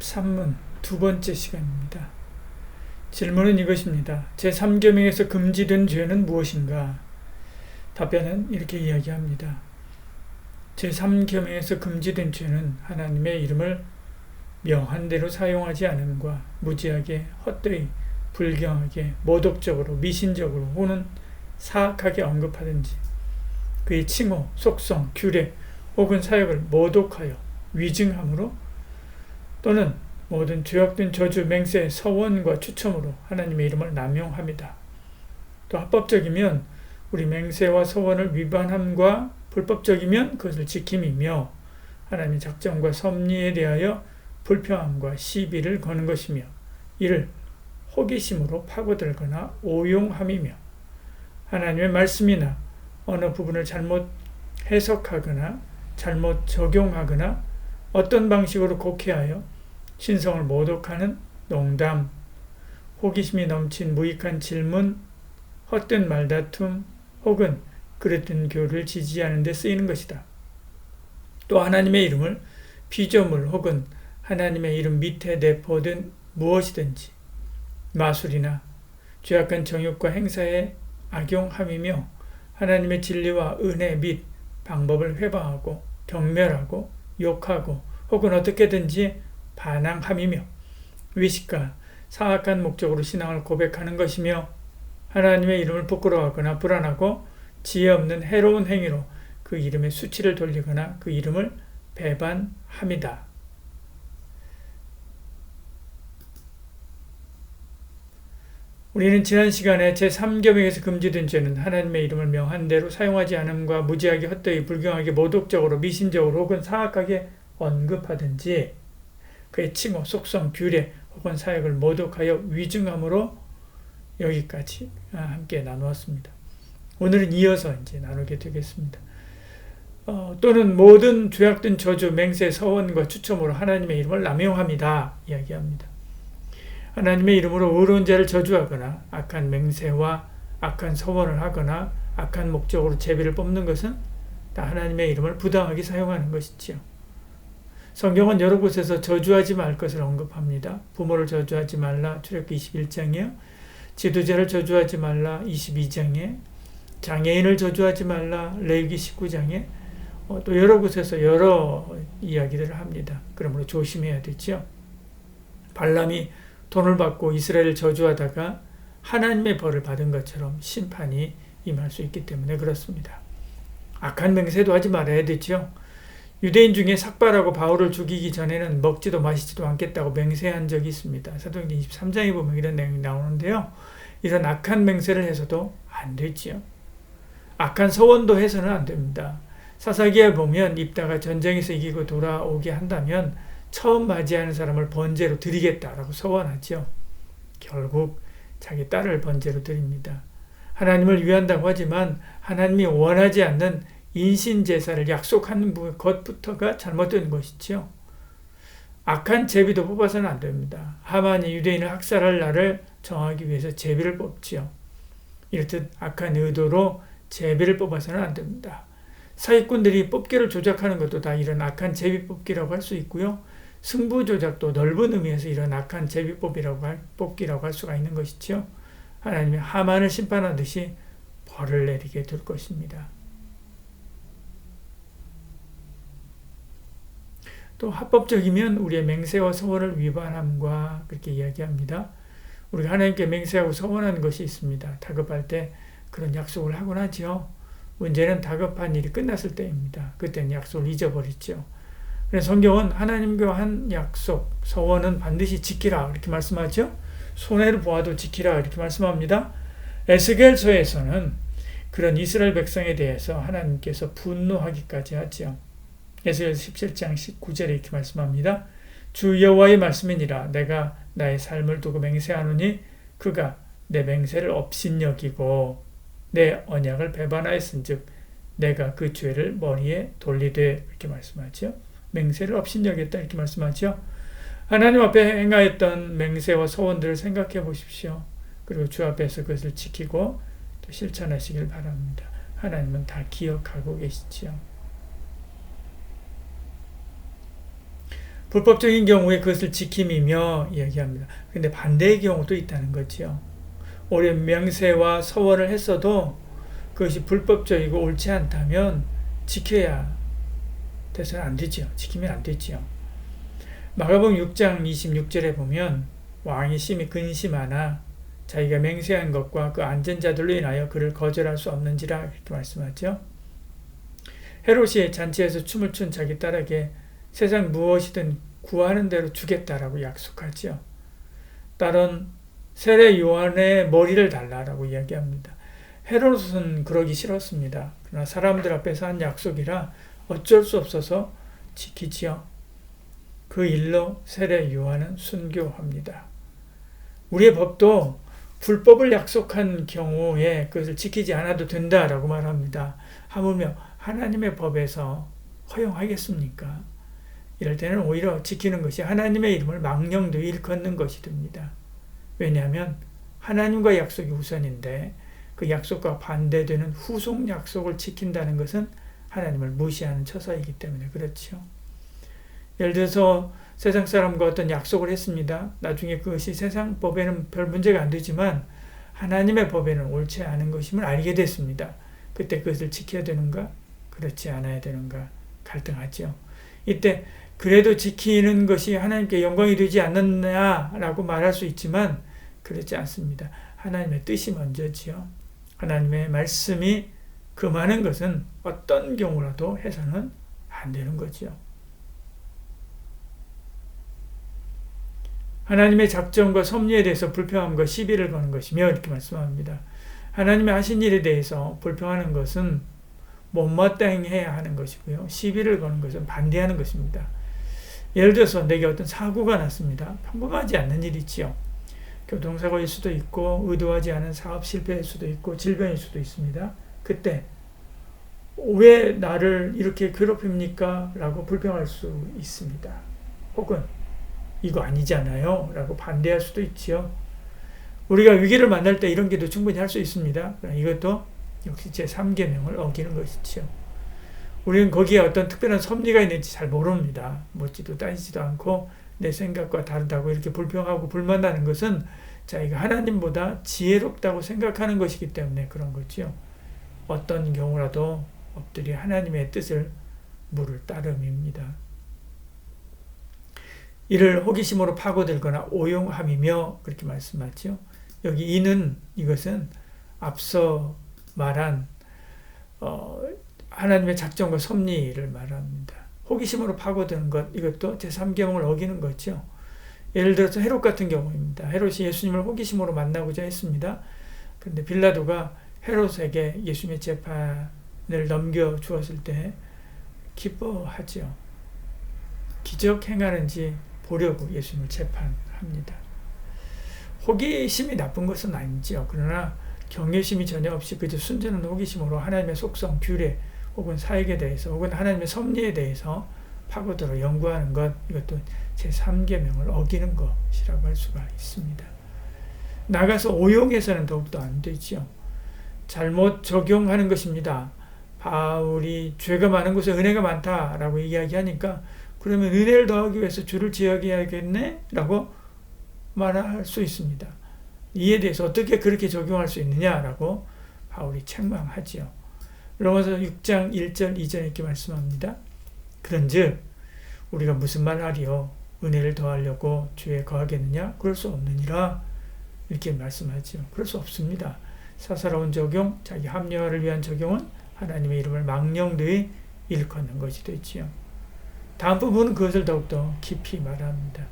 13문 두 번째 시간입니다. 질문은 이것입니다. 제3계명에서 금지된 죄는 무엇인가? 답변은 이렇게 이야기합니다. 제3계명에서 금지된 죄는 하나님의 이름을 명한 대로 사용하지 않음과 무지하게, 헛되이, 불경하게, 모독적으로, 미신적으로 혹은 사악하게 언급하든지 그의 칭호, 속성, 규례 혹은 사역을 모독하여 위증함으로 또는 모든 죄악된 저주, 맹세, 서원과 추첨으로 하나님의 이름을 남용합니다. 또 합법적이면 우리 맹세와 서원을 위반함과 불법적이면 그것을 지킴이며 하나님의 작정과 섭리에 대하여 불평함과 시비를 거는 것이며 이를 호기심으로 파고들거나 오용함이며 하나님의 말씀이나 어느 부분을 잘못 해석하거나 잘못 적용하거나 어떤 방식으로 곡해하여 신성을 모독하는 농담, 호기심이 넘친 무익한 질문, 헛된 말다툼 혹은 그릇된 교를 지지하는 데 쓰이는 것이다. 또 하나님의 이름을 피조물 혹은 하나님의 이름 밑에 내포된 무엇이든지 마술이나 죄악한 정욕과 행사에 악용함이며 하나님의 진리와 은혜 및 방법을 회방하고 경멸하고 욕하고 혹은 어떻게든지 반항함이며 위식과 사악한 목적으로 신앙을 고백하는 것이며 하나님의 이름을 부끄러워하거나 불안하고 지혜 없는 해로운 행위로 그 이름의 수치를 돌리거나 그 이름을 배반함이다. 우리는 지난 시간에 제3계명에서 금지된 죄는 하나님의 이름을 명한 대로 사용하지 않음과 무지하게, 헛되이, 불경하게, 모독적으로, 미신적으로 혹은 사악하게 언급하든지 그의 칭호, 속성, 규례 혹은 사역을 모독하여 위증함으로 여기까지 함께 나누었습니다. 오늘은 이어서 이제 나누게 되겠습니다. 또는 모든 죄악된 저주, 맹세, 서원과 추첨으로 하나님의 이름을 남용합니다. 이야기합니다. 하나님의 이름으로 의로운 자를 저주하거나 악한 맹세와 악한 서원을 하거나 악한 목적으로 제비를 뽑는 것은 다 하나님의 이름을 부당하게 사용하는 것이지요. 성경은 여러 곳에서 저주하지 말 것을 언급합니다. 부모를 저주하지 말라 출애굽기 21장이요. 지도자를 저주하지 말라 22장에, 장애인을 저주하지 말라 레위기 19장에 또 여러 곳에서 여러 이야기들을 합니다. 그러므로 조심해야 되죠. 발람이 돈을 받고 이스라엘을 저주하다가 하나님의 벌을 받은 것처럼 심판이 임할 수 있기 때문에 그렇습니다. 악한 맹세도 하지 말아야 되죠. 유대인 중에 삭발하고 바울을 죽이기 전에는 먹지도 마시지도 않겠다고 맹세한 적이 있습니다. 사도행전 23장에 보면 이런 내용이 나오는데요. 이런 악한 맹세를 해서도 안 되지요. 악한 서원도 해서는 안 됩니다. 사사기에 보면 입다가 전쟁에서 이기고 돌아오게 한다면 처음 맞이하는 사람을 번제로 드리겠다라고 서원하죠. 결국 자기 딸을 번제로 드립니다. 하나님을 위한다고 하지만 하나님이 원하지 않는 인신제사를 약속하는 것부터가 잘못된 것이죠. 악한 제비도 뽑아서는 안 됩니다. 하만이 유대인을 학살할 날을 정하기 위해서 제비를 뽑지요. 이렇듯 악한 의도로 제비를 뽑아서는 안 됩니다. 사기꾼들이 뽑기를 조작하는 것도 다 이런 악한 제비 뽑기라고 할 수 있고요. 승부 조작도 넓은 의미에서 이런 악한 제비 뽑기라고 할 수가 있는 것이죠. 하나님이 하만을 심판하듯이 벌을 내리게 될 것입니다. 또 합법적이면 우리의 맹세와 서원을 위반함과 그렇게 이야기합니다. 우리가 하나님께 맹세하고 서원하는 것이 있습니다. 다급할 때 그런 약속을 하곤 하죠. 문제는 다급한 일이 끝났을 때입니다. 그때는 약속을 잊어버리죠. 그래서 성경은 하나님과 한 약속, 서원은 반드시 지키라 이렇게 말씀하죠. 손해를 보아도 지키라 이렇게 말씀합니다. 에스겔서에서는 그런 이스라엘 백성에 대해서 하나님께서 분노하기까지 하죠. 에스겔 17장 19절에 이렇게 말씀합니다. 주 여호와의 말씀이니라 내가 나의 삶을 두고 맹세하노니 그가 내 맹세를 업신여기고 내 언약을 배반하였은즉 내가 그 죄를 머리에 돌리되 이렇게 말씀하죠. 맹세를 업신여겼다 이렇게 말씀하죠. 하나님 앞에 행하였던 맹세와 소원들을 생각해 보십시오. 그리고 주 앞에서 그것을 지키고 또 실천하시길 바랍니다. 하나님은 다 기억하고 계시지요. 불법적인 경우에 그것을 지킴이며 이야기합니다. 근데 반대의 경우도 있다는 거지요. 오랜 명세와 서원을 했어도 그것이 불법적이고 옳지 않다면 지켜야 돼서는 안 되지요. 지키면 안 되지요. 마가복음 6장 26절에 보면 왕이 심히 근심하나 자기가 맹세한 것과 그 안전자들로 인하여 그를 거절할 수 없는지라 이렇게 말씀하죠. 헤롯이 잔치에서 춤을 춘 자기 딸에게 세상 무엇이든 구하는 대로 주겠다라고 약속하죠. 딸은 세례 요한의 머리를 달라라고 이야기합니다. 헤롯은 그러기 싫었습니다. 그러나 사람들 앞에서 한 약속이라 어쩔 수 없어서 지키지요. 그 일로 세례 요한은 순교합니다. 우리의 법도 불법을 약속한 경우에 그것을 지키지 않아도 된다라고 말합니다. 하물며 하나님의 법에서 허용하겠습니까? 이럴 때는 오히려 지키는 것이 하나님의 이름을 망령되이 일컫는 것이 됩니다. 왜냐하면 하나님과 약속이 우선인데 그 약속과 반대되는 후속 약속을 지킨다는 것은 하나님을 무시하는 처사이기 때문에 그렇죠. 예를 들어서 세상 사람과 어떤 약속을 했습니다. 나중에 그것이 세상 법에는 별 문제가 안 되지만 하나님의 법에는 옳지 않은 것임을 알게 됐습니다. 그때 그것을 지켜야 되는가? 그렇지 않아야 되는가? 갈등하죠. 이때 그래도 지키는 것이 하나님께 영광이 되지 않느냐라고 말할 수 있지만 그렇지 않습니다. 하나님의 뜻이 먼저지요. 하나님의 말씀이 금하는 것은 어떤 경우라도 해서는 안 되는 거지요. 하나님의 작정과 섭리에 대해서 불평함과 시비를 거는 것이며 이렇게 말씀합니다. 하나님의 하신 일에 대해서 불평하는 것은 못마땅해야 하는 것이고요. 시비를 거는 것은 반대하는 것입니다. 예를 들어서 내게 어떤 사고가 났습니다. 평범하지 않는 일이지요. 교통사고일 수도 있고 의도하지 않은 사업 실패일 수도 있고 질병일 수도 있습니다. 그때 왜 나를 이렇게 괴롭힙니까? 라고 불평할 수 있습니다. 혹은 이거 아니잖아요 라고 반대할 수도 있지요. 우리가 위기를 만날 때 이런 기도 충분히 할 수 있습니다. 이것도 역시 제3계명을 어기는 것이지요. 우리는 거기에 어떤 특별한 섭리가 있는지 잘 모릅니다. 묻지도 따지지도 않고 내 생각과 다르다고 이렇게 불평하고 불만하는 것은 자기가 하나님보다 지혜롭다고 생각하는 것이기 때문에 그런 거지요. 어떤 경우라도 엎드려 하나님의 뜻을 물을 따름입니다. 이를 호기심으로 파고들거나 오용함이며 그렇게 말씀하죠. 여기 이것은 앞서 말한 하나님의 작정과 섭리를 말합니다. 호기심으로 파고드는 것, 이것도 제3계명을 어기는 거죠. 예를 들어서 헤롯 같은 경우입니다. 헤롯이 예수님을 호기심으로 만나고자 했습니다. 그런데 빌라도가 헤롯에게 예수님의 재판을 넘겨주었을 때 기뻐하죠. 기적 행하는지 보려고 예수님을 재판합니다. 호기심이 나쁜 것은 아니지요. 그러나 경외심이 전혀 없이 그저 순전한 호기심으로 하나님의 속성, 규례 혹은 사역에 대해서 혹은 하나님의 섭리에 대해서 파고들어 연구하는 것, 이것도 제3계명을 어기는 것이라고 할 수가 있습니다. 나가서 오용해서는 더욱더 안 되지요. 잘못 적용하는 것입니다. 바울이 죄가 많은 곳에 은혜가 많다라고 이야기하니까 그러면 은혜를 더하기 위해서 주를 지어야겠네? 라고 말할 수 있습니다. 이에 대해서 어떻게 그렇게 적용할 수 있느냐라고 바울이 책망하지요. 로마서 6장 1절 2절 이렇게 말씀합니다. 그런즉 우리가 무슨 말하리요? 은혜를 더하려고 주에 거하겠느냐? 그럴 수 없느니라 이렇게 말씀하지요. 그럴 수 없습니다. 사사로운 적용, 자기 합리화를 위한 적용은 하나님의 이름을 망령되이 일컫는 것이 되지요. 다음 부분은 그것을 더욱더 깊이 말합니다.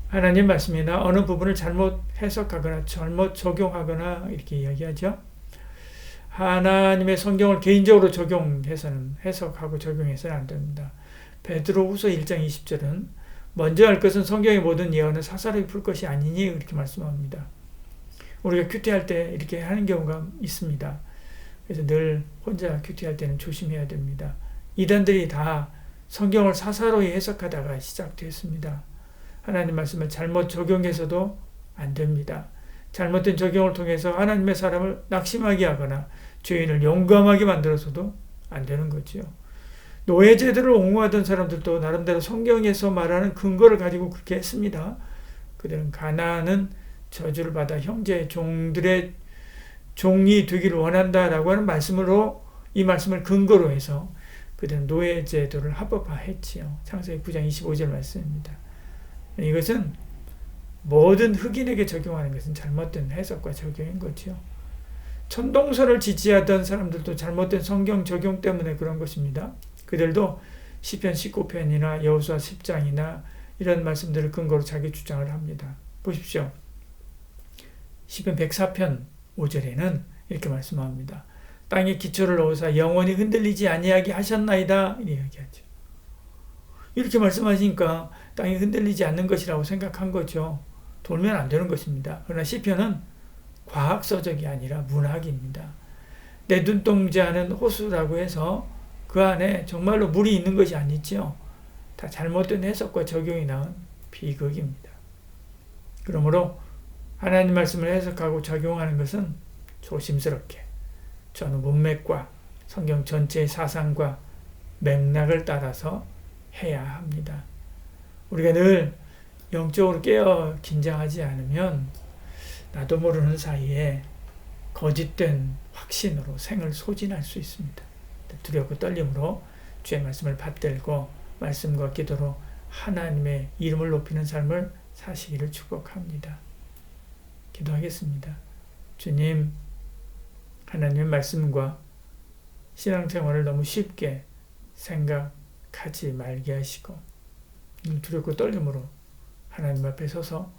하나님 말씀이나 어느 부분을 잘못 해석하거나 잘못 적용하거나 이렇게 이야기하죠. 하나님의 성경을 개인적으로 적용해서는 해석하고 적용해서는 안 됩니다. 베드로후서 1장 20절은 먼저 할 것은 성경의 모든 예언을 사사로이 풀 것이 아니니 이렇게 말씀합니다. 우리가 큐티할 때 이렇게 하는 경우가 있습니다. 그래서 늘 혼자 큐티할 때는 조심해야 됩니다. 이단들이 다 성경을 사사로이 해석하다가 시작됐습니다. 하나님 말씀을 잘못 적용해서도 안 됩니다. 잘못된 적용을 통해서 하나님의 사람을 낙심하게 하거나 죄인을 용감하게 만들어서도 안 되는 거지요. 노예제도를 옹호하던 사람들도 나름대로 성경에서 말하는 근거를 가지고 그렇게 했습니다. 그들은 가나안은 저주를 받아 형제의 종들의 종이 되기를 원한다라고 하는 말씀으로, 이 말씀을 근거로 해서 그들은 노예제도를 합법화했지요. 창세기 9장 25절 말씀입니다. 이것은 모든 흑인에게 적용하는 것은 잘못된 해석과 적용인 거죠. 천동설을 지지하던 사람들도 잘못된 성경 적용 때문에 그런 것입니다. 그들도 시편 19편이나 여호수아 10장이나 이런 말씀들을 근거로 자기 주장을 합니다. 보십시오. 시편 104편 5절에는 이렇게 말씀합니다. 땅에 기초를 놓으사 영원히 흔들리지 아니하게 하셨나이다. 이렇게 이야기하죠. 이렇게 말씀하시니까 땅이 흔들리지 않는 것이라고 생각한 거죠. 돌면 안 되는 것입니다. 그러나 시편은 과학서적이 아니라 문학입니다. 내 눈동자는 호수라고 해서 그 안에 정말로 물이 있는 것이 아니죠. 다 잘못된 해석과 적용이 나온 비극입니다. 그러므로 하나님 말씀을 해석하고 적용하는 것은 조심스럽게 전후 문맥과 성경 전체의 사상과 맥락을 따라서 해야 합니다. 우리가 늘 영적으로 깨어 긴장하지 않으면 나도 모르는 사이에 거짓된 확신으로 생을 소진할 수 있습니다. 두렵고 떨림으로 주의 말씀을 받들고 말씀과 기도로 하나님의 이름을 높이는 삶을 사시기를 축복합니다. 기도하겠습니다. 주님, 하나님의 말씀과 신앙생활을 너무 쉽게 생각하지 말게 하시고 두렵고 떨림으로 하나님 앞에 서서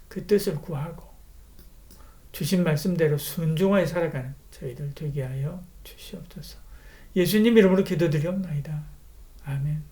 그 뜻을 구하고 주신 말씀대로 순종하여 살아가는 저희들 되게 하여 주시옵소서. 예수님 이름으로 기도드리옵나이다. 아멘.